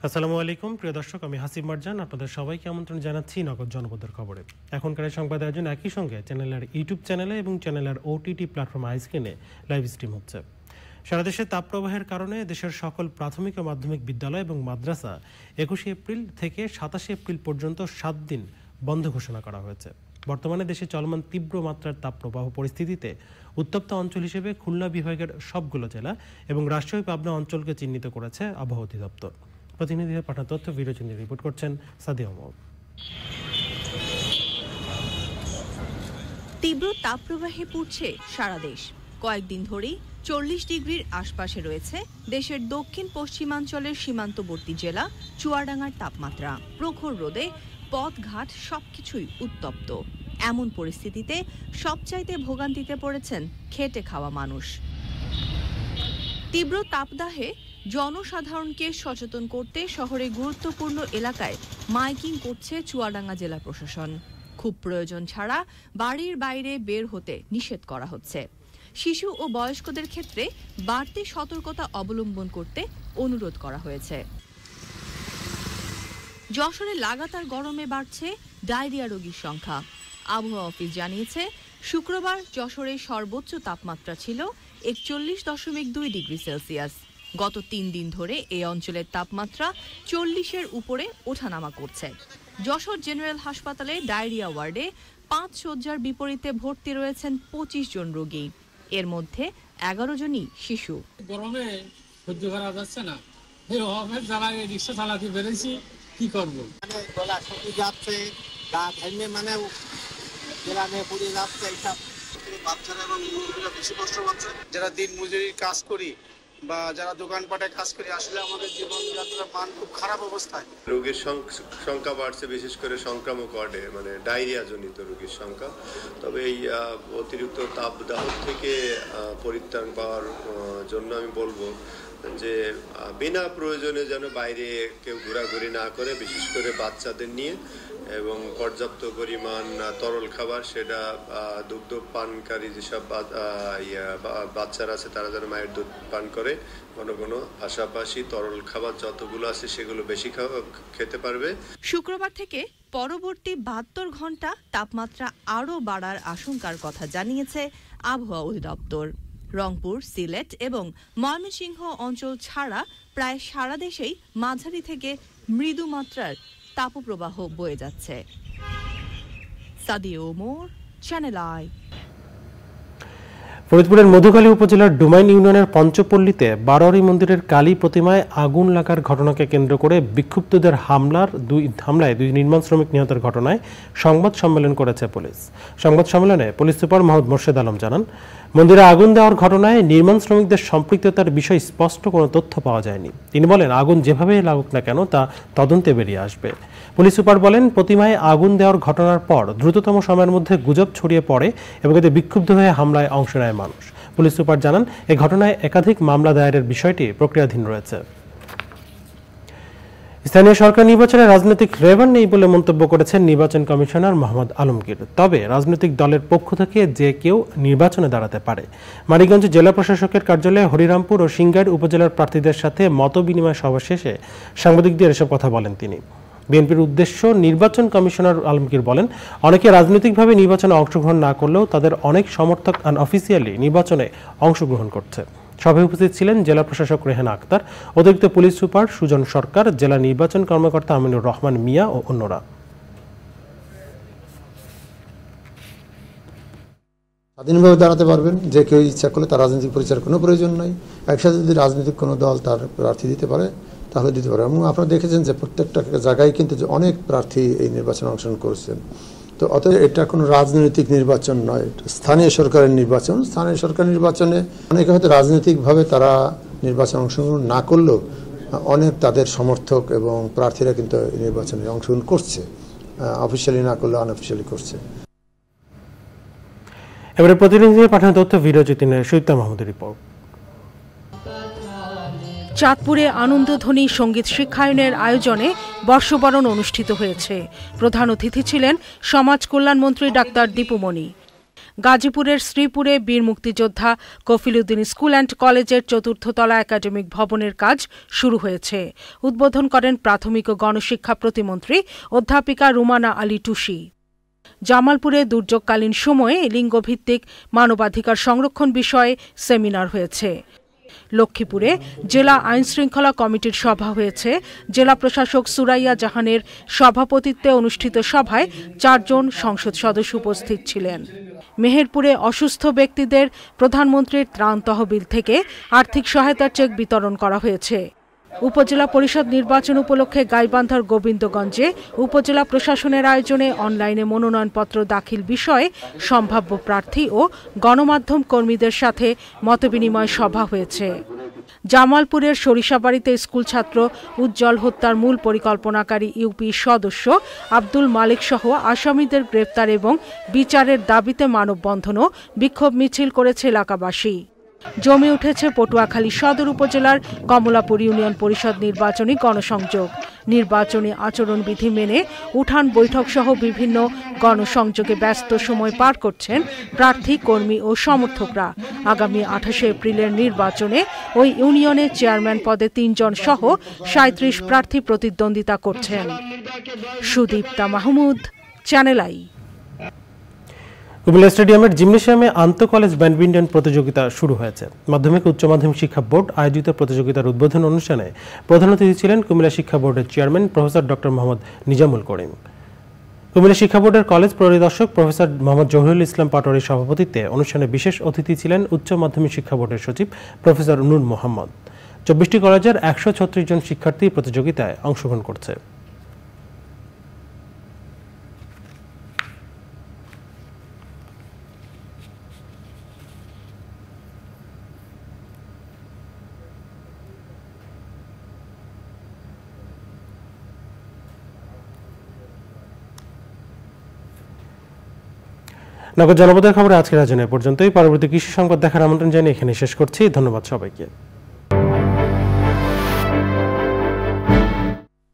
আসসালামু আলাইকুম প্রিয় দর্শক, আমি হাসিব মারজান আপনাদের সবাইকে আমন্ত্রণ জানাচ্ছি নগদ জনপদের খবরে। এখনকার সংবাদ আয়োজন একই সঙ্গে চ্যানেলের ইউটিউব চ্যানেলে এবং চ্যানেলের ওটিটি প্ল্যাটফর্ম আইস্ক্রিনে লাইভ স্ট্রিম হচ্ছে। সারা দেশে তাপপ্রবাহের কারণে দেশের সকল প্রাথমিক ও মাধ্যমিক বিদ্যালয় এবং মাদ্রাসা 21 এপ্রিল থেকে 27 এপ্রিল পর্যন্ত 7 দিন বন্ধ ঘোষণা করা হয়েছে। বর্তমানে দেশে চলমান তীব্র মাত্রার তাপপ্রবাহ পরিস্থিতিতে উত্তপ্ত অঞ্চল হিসেবে খুলনা বিভাগের সবগুলো জেলা এবং রাজশাহী পাবনা অঞ্চলকে চিহ্নিত করেছে আবহাওয়া অধিদপ্তর। প্রতিনিধিদের পাঠানো তথ্য ভিডিও রিপোর্ট করছেন সাদিয়া আহমদ। তীব্র তাপপ্রবাহে পুড়ছে সারা দেশ। কয়েকদিন ধরেই 40 ডিগ্রির আশপাশে রয়েছে দেশের দক্ষিণ পশ্চিমাঞ্চলের সীমান্তবর্তী জেলা চুয়াডাঙ্গার তাপমাত্রা। প্রখর রোদে পথঘাট সবকিছুই উত্তপ্ত। এমন পরিস্থিতিতে সবচাইতে ভোগান্তিতে পড়েছেন খেটে খাওয়া মানুষ। তীব্র তাপদাহে জনসাধারণকে সচেতন করতে শহরে গুরুত্বপূর্ণ এলাকায় মাইকিং করছে চুয়াডাঙ্গা জেলা প্রশাসন। খুব প্রয়োজন ছাড়া বাড়ির বাইরে বের হতে নিষেধ করা হচ্ছে। শিশু ও বয়স্কদের ক্ষেত্রে বাড়তি সতর্কতা অবলম্বন করতে অনুরোধ করা হয়েছে। যশোরে লাগাতার গরমে বাড়ছে ডায়রিয়া রোগীর সংখ্যা। আবহাওয়া অফিস জানিয়েছে, শুক্রবার যশোরের সর্বোচ্চ তাপমাত্রা ছিল 41.2 ডিগ্রি সেলসিয়াস। গত 3 দিন ধরে এই অঞ্চলের তাপমাত্রা 40-এর উপরে ওঠানামা করছে। যশোর জেনারেল হাসপাতালে ডায়রিয়া ওয়ার্ডে 5 শয্যার বিপরীতে ভর্তি রয়েছেন 25 জন রোগী। এর মধ্যে 11 জনই শিশু। গরমে সহ্য করা যাচ্ছে না, রিক্সা চালাতে পেরেছি, কি করবো? গলা শুকিয়ে যাচ্ছে, গা ঘেমে গ্রামে পড়ে যাচ্ছে। এইসব বাচ্চারা এবং মুরগিরা বেশি কষ্ট পাচ্ছে। যারা দিন মজুরির কাজ করি বা যারা দোকানপাটে কাজ করি, আসলে আমাদের জীবনযাত্রার মান খুব খারাপ অবস্থায়। রোগীর সংখ্যা বাড়ছে, বিশেষ করে সংক্রামক ওয়ার্ডে, মানে ডায়রিয়া জনিত রোগীর সংখ্যা। তবে এই অতিরিক্ত তাপদাহ থেকে পরিত্রাণ পাওয়ার জন্য আমি বলবো যে বিনা প্রয়োজনে যেন বাইরে কেউ ঘোরাঘুরি না করে, বিশেষ করে বাচ্চাদের নিয়ে, এবং পর্যাপ্ত পরিমাণ তরল খাবার, সেটা দুগ্ধ পানকারী যেসব বাচ্চারা আছে তারা যেন মায়ের দুধ পান করে ঘন ঘন, পাশাপাশি তরল খাবার যতগুলো আছে সেগুলো বেশি খেতে পারবে। শুক্রবার থেকে পরবর্তী 72 ঘন্টা তাপমাত্রা আরও বাড়ার আশঙ্কার কথা জানিয়েছে আবহাওয়া অধিদপ্তর। রংপুর, সিলেট এবং ময়মনসিংহ অঞ্চল ছাড়া প্রায় সারা দেশেই মাঝারি থেকে মৃদু মাত্রার তাপপ্রবাহ বয়ে যাচ্ছে। Sadia Omar, channel I. ফরিদপুরের মধুখালী উপজেলার ডুমাইন ইউনিয়নের পঞ্চপল্লীতে বারোয়ারি মন্দিরের কালী প্রতিমায় আগুন লাগার ঘটনাকে কেন্দ্র করে বিক্ষুব্ধদের হামলায় দুই নির্মাণ শ্রমিক নিহতের ঘটনায় সংবাদ সম্মেলন করেছে পুলিশ। সংবাদ সম্মেলনে পুলিশ সুপার মোহাম্মদ মোর্শেদ আলম জানান, মন্দিরে আগুন দেওয়ার ঘটনায় নির্মাণ শ্রমিকদের সম্পৃক্ততার বিষয়ে স্পষ্ট কোনো তথ্য পাওয়া যায়নি। তিনি বলেন, আগুন যেভাবে লাগুক না কেন তা তদন্তে বেরিয়ে আসবে। পুলিশ সুপার বলেন, প্রতিমায় আগুন দেওয়ার ঘটনার পর দ্রুততম সময়ের মধ্যে গুজব ছড়িয়ে পড়ে এবং এতে বিক্ষুব্ধ হয়ে হামলায় অংশ নেয় মানুষ। পুলিশ সুপার জানান, এই ঘটনায় একাধিক মামলা দায়েরের বিষয়টি প্রক্রিয়াধীন রয়েছে। স্থানীয় সরকার নির্বাচনে রাজনৈতিক রেভার নেই বলে মন্তব্য করেছেন নির্বাচন কমিশনার মোহাম্মদ আলমগীর। তবে রাজনৈতিক দলের পক্ষ থেকে যে কেউ নির্বাচনে দাঁড়াতে পারে। মানিকগঞ্জ জেলা প্রশাসকের কার্যালয়ে হরিরামপুর ও সিংগাইর উপজেলার প্রার্থীদের সাথে মত বিনিময় সভা শেষে সাংবাদিকদের এসব কথা বলেন তিনি। বিএনপির উদ্দেশ্য নির্বাচন কমিশনার আলমগীর বলেন, অনেকে রাজনৈতিকভাবে নির্বাচনে অংশগ্রহণ না করলেও তাদের অনেক সমর্থক আনঅফিসিয়ালি নির্বাচনে অংশগ্রহণ করছে। সভায় উপস্থিত ছিলেন জেলা প্রশাসক রেহানা আক্তার, অতিরিক্ত পুলিশ সুপার সুজন সরকার, জেলা নির্বাচন কর্মকর্তা আমিনুর রহমান মিয়া ও অন্যরা। স্বাধীনভাবে দাঁড়াতে পারবেন, যে কেউ ইচ্ছা করলে তার রাজনৈতিক পরিচয়ের কোনো প্রয়োজন নাই। একসাথে যদি রাজনৈতিক কোনো দল তার প্রার্থী দিতে পারে তাহলে দিতে পারে। এবং আপনারা দেখেছেন যে প্রত্যেকটা জায়গায় কিন্তু অনেক প্রার্থী এই নির্বাচনে অংশগ্রহণ করছেন। তো অতএব এটা কোনো রাজনৈতিক নির্বাচন নয়, স্থানীয় সরকারের নির্বাচন। স্থানীয় সরকার নির্বাচনে অনেকে হয়তো রাজনৈতিকভাবে তারা নির্বাচনে অংশগ্রহণ না করলেও অনেক তাদের সমর্থক এবং প্রার্থীরা কিন্তু নির্বাচনে অংশগ্রহণ করছে, অফিসিয়ালি না করলে আনঅফিসিয়ালি করছে। এবারে প্রতিনিধিদের পাঠানো তথ্য ভিডিওচিত্রে সুইতা মাহমুদের রিপোর্ট। চাঁদপুরে আনন্দধ্বনি সঙ্গীত শিক্ষায়নের আয়োজনে বর্ষবরণ অনুষ্ঠিত হয়েছে। প্রধান অতিথি ছিলেন সমাজ কল্যাণমন্ত্রী ডাক্তার দীপুমণি। গাজীপুরের শ্রীপুরে বীর মুক্তিযোদ্ধা কফিলউদ্দিন স্কুল অ্যান্ড কলেজের ৪র্থ তলা একাডেমিক ভবনের কাজ শুরু হয়েছে। উদ্বোধন করেন প্রাথমিক ও গণশিক্ষা প্রতিমন্ত্রী অধ্যাপিকা রুমানা আলী টুসি। জামালপুরে দুর্যোগকালীন সময়ে লিঙ্গভিত্তিক মানবাধিকার সংরক্ষণ বিষয়ে সেমিনার হয়েছে। লক্ষ্মীপুরে জেলা আইনশৃঙ্খলা কমিটির সভা হয়েছে। জেলা প্রশাসক সুরাইয়া জাহানের সভাপতিত্বে অনুষ্ঠিত সভায় ৪ জন সংসদ সদস্য উপস্থিত ছিলেন। মেহেরপুরে অসুস্থ ব্যক্তিদের প্রধানমন্ত্রীর ত্রাণ তহবিল থেকে আর্থিক সহায়তার চেক বিতরণ করা হয়েছে। উপজেলা পরিষদ নির্বাচন উপলক্ষে গাইবান্ধার গোবিন্দগঞ্জে উপজেলা প্রশাসনের আয়োজনে অনলাইনে মনোনয়নপত্র দাখিল বিষয়ে সম্ভাব্য প্রার্থী ও গণমাধ্যম কর্মীদের সাথে মতবিনিময় সভা হয়েছে। জামালপুরের সরিষাবাড়িতে স্কুল ছাত্র উজ্জ্বল হত্যার মূল পরিকল্পনাকারী ইউপি সদস্য আব্দুল মালিক সহ আসামিদের গ্রেপ্তার এবং বিচারের দাবিতে মানববন্ধন ও বিক্ষোভ মিছিল করেছে এলাকাবাসী। জমে উঠেছে পটুয়াখালী সদর উপজেলার কমলাপুর ইউনিয়ন পরিষদ নির্বাচনী গণসংযোগ। নির্বাচনী আচরণবিধি মেনে উঠান বৈঠক সহ বিভিন্ন গণসংযোগে ব্যস্ত সময় পার করছেন প্রার্থী, কর্মী ও সমর্থকরা। আগামী 28 এপ্রিলের নির্বাচনে ওই ইউনিয়নের চেয়ারম্যান পদে 3 জন সহ 37 প্রার্থী প্রতিদ্বন্দ্বিতা করছেন। Sudipta Mahmud, channel I. কুমিল্লা স্টেডিয়ামের জিমনেশিয়ামে আন্তঃকলেজ ব্যাডমিন্টন প্রতিযোগিতা শুরু হয়েছে। মাধ্যমিক উচ্চ মাধ্যমিক শিক্ষা বোর্ড আয়োজিত প্রতিযোগিতার উদ্বোধন অনুষ্ঠানে প্রধান অতিথি ছিলেন কুমিল্লা শিক্ষা বোর্ডের chairman professor doctor Mohammad Nizamul Karim. Comilla শিক্ষা বোর্ডের কলেজ পরিদর্শক প্রফেসর মোহাম্মদ জহিরুল ইসলাম পাটোয়ারির সভাপতিত্বে অনুষ্ঠানে বিশেষ অতিথি ছিলেন উচ্চ মাধ্যমিক শিক্ষা বোর্ডের সচিব প্রফেসর নূর মোহাম্মদ। 24টি কলেজের 136 জন শিক্ষার্থী প্রতিযোগিতায় অংশগ্রহণ করছে। নগর জনপদের খবরে আজকের আয়োজনে পর্যন্তই। পরবর্তী কৃষি সংবাদ দেখার আমন্ত্রণ জানিয়ে এখানে শেষ করছি। ধন্যবাদ সবাইকে।